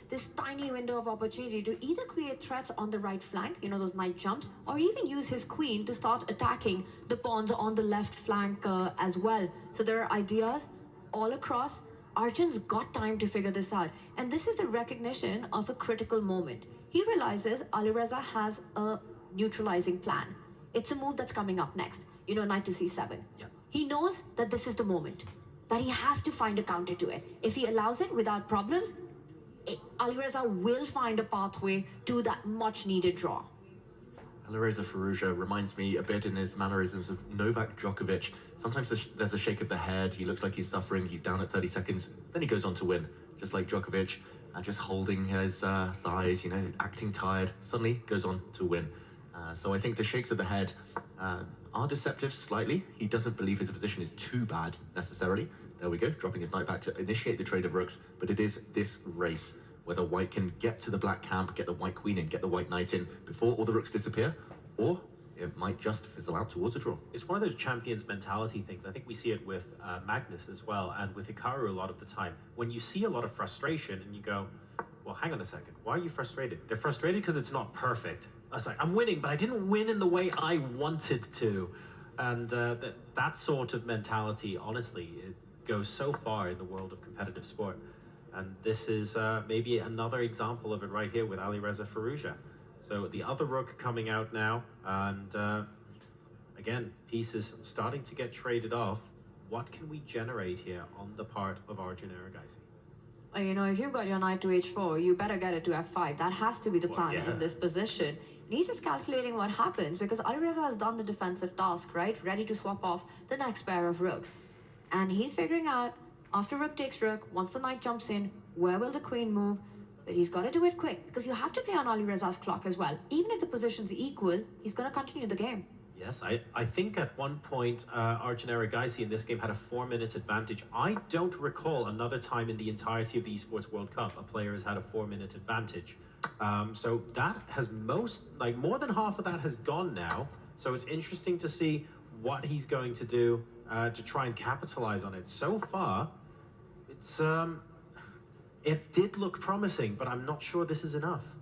this tiny window of opportunity to either create threats on the right flank, those knight jumps, or even use his queen to start attacking the pawns on the left flank as well. So there are ideas all across. Arjun's got time to figure this out, and this is the recognition of a critical moment. He realizes Alireza has a neutralizing plan. It's a move that's coming up next, knight to c7. Yeah. He knows that this is the moment, that he has to find a counter to it. If he allows it without problems, Alireza will find a pathway to that much needed draw. Alireza Firoujza reminds me a bit in his mannerisms of Novak Djokovic. Sometimes there's a shake of the head, he looks like he's suffering, he's down at 30 seconds, then he goes on to win. Just like Djokovic, just holding his thighs, acting tired, suddenly goes on to win. So I think the shakes of the head are deceptive slightly. He doesn't believe his position is too bad necessarily. There we go, dropping his knight back to initiate the trade of rooks, but it is this race. Whether white can get to the black camp, get the white queen in, get the white knight in before all the rooks disappear, or it might just fizzle out towards a draw. It's one of those champions mentality things. I think we see it with Magnus as well, and with Hikaru a lot of the time. When you see a lot of frustration and you go, well, hang on a second, why are you frustrated? They're frustrated because it's not perfect. I was like, I'm winning, but I didn't win in the way I wanted to. And that sort of mentality, honestly, it goes so far in the world of competitive sport. And this is maybe another example of it right here with Alireza Firoujza. So the other rook coming out now, and again, pieces starting to get traded off. What can we generate here on the part of Arjun Erigaisi? If you've got your knight to h4, you better get it to f5. That has to be the plan in this position. And he's just calculating what happens because Alireza has done the defensive task, right? Ready to swap off the next pair of rooks. And he's figuring out, after rook takes rook, once the knight jumps in, where will the queen move? But he's got to do it quick because you have to play on Alireza's clock as well. Even if the position's equal, he's going to continue the game. Yes, I think at one point Arjun Erigaisi in this game had a 4-minute advantage. I don't recall another time in the entirety of the Esports World Cup a player has had a 4-minute advantage. So that has more than half of that has gone now. So it's interesting to see what he's going to do to try and capitalize on it. So far, it's it did look promising, but I'm not sure this is enough.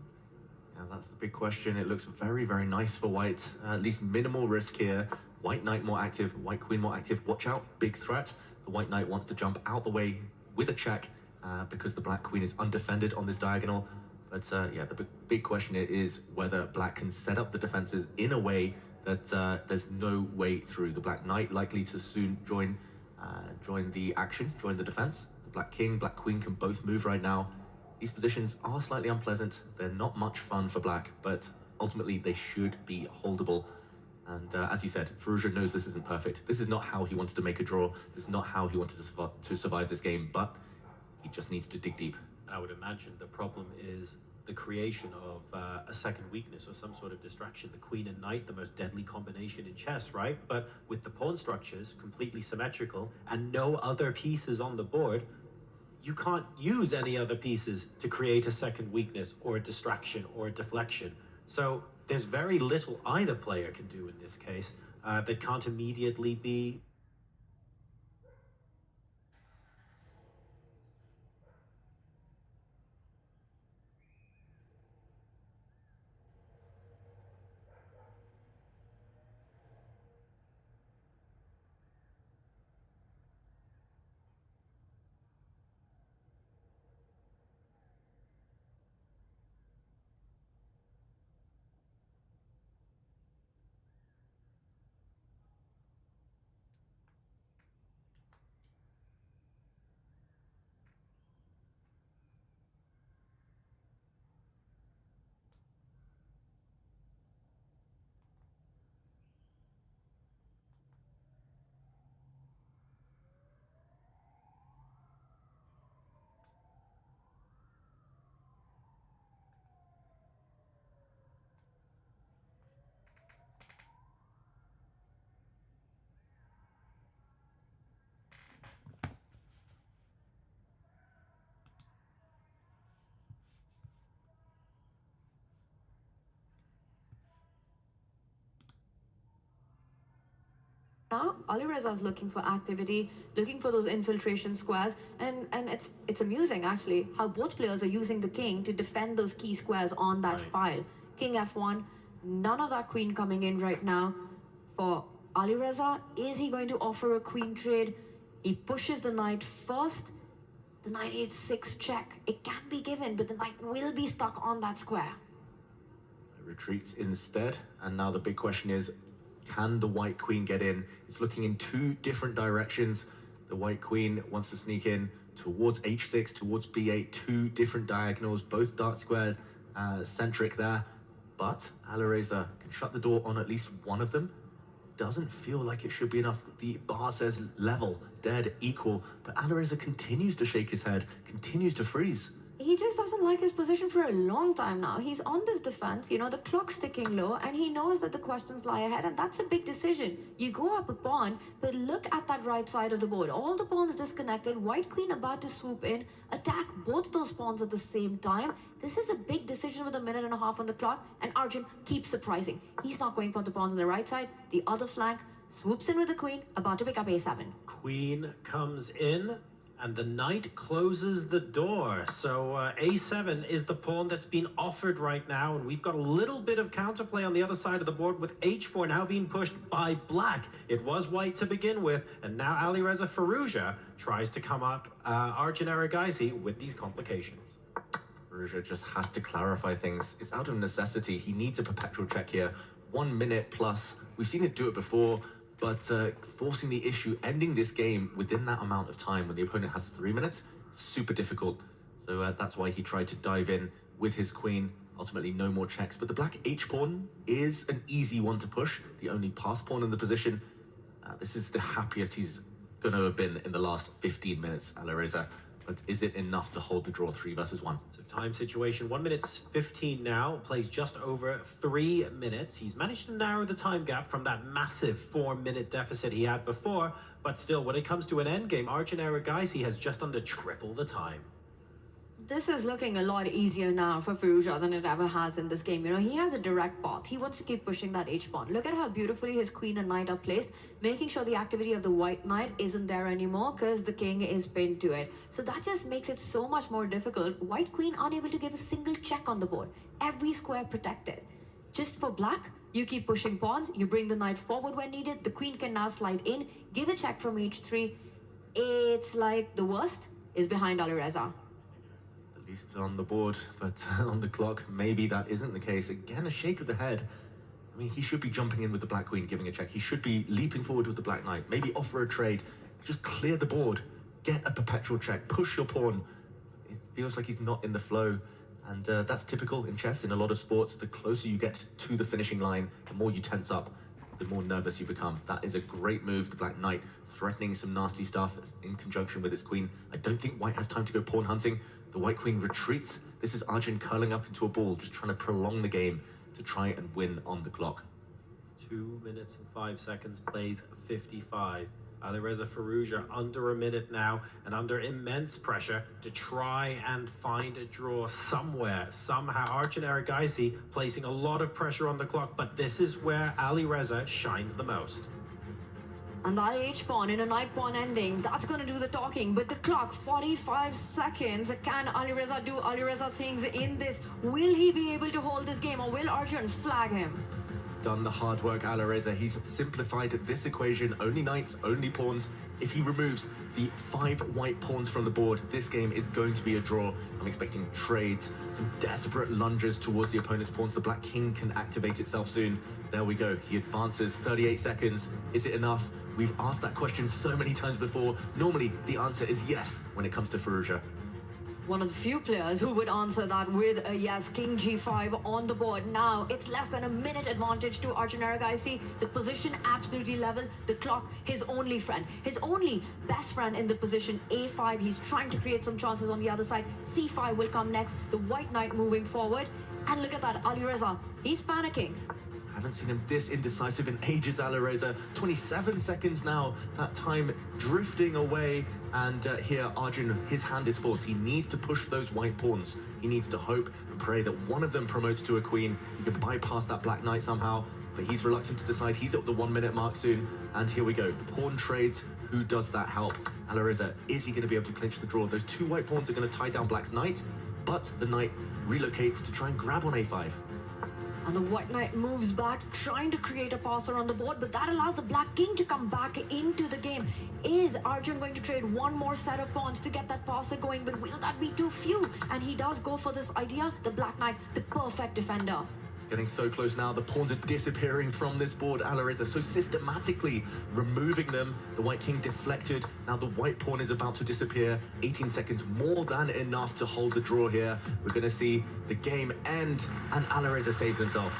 Yeah, that's the big question. It looks very, very nice for white. At least minimal risk here. White knight more active, white queen more active. Watch out, big threat. The white knight wants to jump out the way with a check because the black queen is undefended on this diagonal. But yeah, the big question is whether black can set up the defenses in a way that there's no way through. The black knight likely to soon join the action, join the defense. The black king, black queen can both move right now. These positions are slightly unpleasant. They're not much fun for black, but ultimately they should be holdable. And as you said, Firoujza knows this isn't perfect. This is not how he wanted to make a draw. This is not how he wanted to survive this game, but he just needs to dig deep. And I would imagine the problem is the creation of a second weakness or some sort of distraction. The queen and knight, the most deadly combination in chess, right? But with the pawn structures completely symmetrical and no other pieces on the board, you can't use any other pieces to create a second weakness or a distraction or a deflection. So there's very little either player can do in this case that can't immediately be Now, Alireza is looking for activity, looking for those infiltration squares, and it's amusing actually how both players are using the king to defend those key squares on that file. King f1, none of that queen coming in right now for Alireza. Is he going to offer a queen trade? He pushes the knight first. The knight h6 check. It can be given, but the knight will be stuck on that square. Retreats instead, and now the big question is, can the white queen get in? It's looking in two different directions. The white queen wants to sneak in towards h6, towards b8, two different diagonals, both dark square centric there. But Alireza can shut the door on at least one of them. Doesn't feel like it should be enough. The bar says level, dead, equal, but Alireza continues to shake his head, continues to freeze. He just doesn't like his position for a long time now. He's on this defense, you know, the clock's ticking low, and he knows that the questions lie ahead, and that's a big decision. You go up a pawn, but look at that right side of the board. All the pawns disconnected, white queen about to swoop in, attack both those pawns at the same time. This is a big decision with a minute and a half on the clock, and Arjun keeps surprising. He's not going for the pawns on the right side. The other flank swoops in with the queen, about to pick up a7. Queen comes in, and the knight closes the door. So a7 is the pawn that's been offered right now, and we've got a little bit of counterplay on the other side of the board with h4 now being pushed by black. It was white to begin with, and now Alireza Firoujza tries to come up Arjun Erigaisi with these complications. Firoujza just has to clarify things. It's out of necessity. He needs a perpetual check here. 1 minute plus. We've seen it do it before. But forcing the issue, ending this game within that amount of time when the opponent has 3 minutes, super difficult. So that's why he tried to dive in with his queen. Ultimately, no more checks. But the black h-pawn is an easy one to push. The only pass pawn in the position. This is the happiest he's going to have been in the last 15 minutes, Alireza. But is it enough to hold the draw 3 versus 1? So time situation, 1 minute 15 now, plays just over 3 minutes. He's managed to narrow the time gap from that massive 4-minute deficit he had before, but still, when it comes to an endgame, Arjun Erigaisi has just under triple the time. This is looking a lot easier now for Firoujza than it ever has in this game. You know, he has a direct path. He wants to keep pushing that h-pawn. Look at how beautifully his queen and knight are placed, making sure the activity of the white knight isn't there anymore because the king is pinned to it. So that just makes it so much more difficult. White queen unable to give a single check on the board. Every square protected. Just for black, you keep pushing pawns, you bring the knight forward when needed, the queen can now slide in, give a check from h3. It's like the worst is behind Alireza. At least on the board, but on the clock, maybe that isn't the case. Again, a shake of the head. I mean, he should be jumping in with the black queen, giving a check. He should be leaping forward with the black knight. Maybe offer a trade. Just clear the board. Get a perpetual check. Push your pawn. It feels like he's not in the flow. And that's typical in chess, in a lot of sports. The closer you get to the finishing line, the more you tense up, the more nervous you become. That is a great move, the black knight, threatening some nasty stuff in conjunction with its queen. I don't think white has time to go pawn hunting. The white queen retreats. This is Arjun curling up into a ball, just trying to prolong the game to try and win on the clock. 2 minutes and 5 seconds, plays 55. Alireza Firoujza under a minute now and under immense pressure to try and find a draw somewhere, somehow. Arjun Erigaisi placing a lot of pressure on the clock, but this is where Alireza shines the most. And that h-pawn in a knight-pawn ending, that's going to do the talking. But the clock, 45 seconds. Can Alireza do Alireza things in this? Will he be able to hold this game, or will Arjun flag him? He's done the hard work, Alireza. He's simplified this equation. Only knights, only pawns. If he removes the 5 white pawns from the board, this game is going to be a draw. I'm expecting trades, some desperate lunges towards the opponent's pawns. The black king can activate itself soon. There we go. He advances, 38 seconds. Is it enough? We've asked that question so many times before. Normally, the answer is yes when it comes to Firoujza. One of the few players who would answer that with a yes. King g5 on the board. Now, it's less than a minute advantage to Arjun Erigaisi. The position absolutely level. The clock, his only friend. His only best friend in the position. a5, he's trying to create some chances on the other side. c5 will come next. The white knight moving forward. And look at that, Alireza, he's panicking. Haven't seen him this indecisive in ages, Alireza. 27 seconds now, that time drifting away. And here, Arjun, his hand is forced. He needs to push those white pawns. He needs to hope and pray that one of them promotes to a queen. He can bypass that black knight somehow, but he's reluctant to decide. He's at the 1 minute mark soon. And here we go. Pawn trades. Who does that help? Alireza, is he going to be able to clinch the draw? Those two white pawns are going to tie down black's knight, but the knight relocates to try and grab on a5. And the white knight moves back, trying to create a passer on the board, but that allows the black king to come back into the game. Is Arjun going to trade one more set of pawns to get that passer going? But will that be too few? And he does go for this idea. The black knight, the perfect defender. Getting so close now, the pawns are disappearing from this board. Alireza so systematically removing them. The white king deflected. Now the white pawn is about to disappear. 18 seconds, more than enough to hold the draw here. We're going to see the game end, and Alireza saves himself.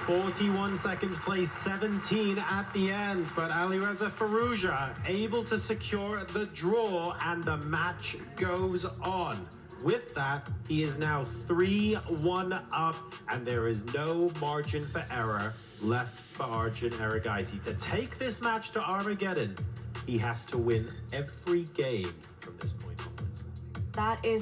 41 seconds, plays 17 at the end, but Alireza Firoujza able to secure the draw, and the match goes on. With that, he is now 3-1 up, and there is no margin for error left for Arjun Erigaisi. To take this match to Armageddon, he has to win every game from this point onwards. That is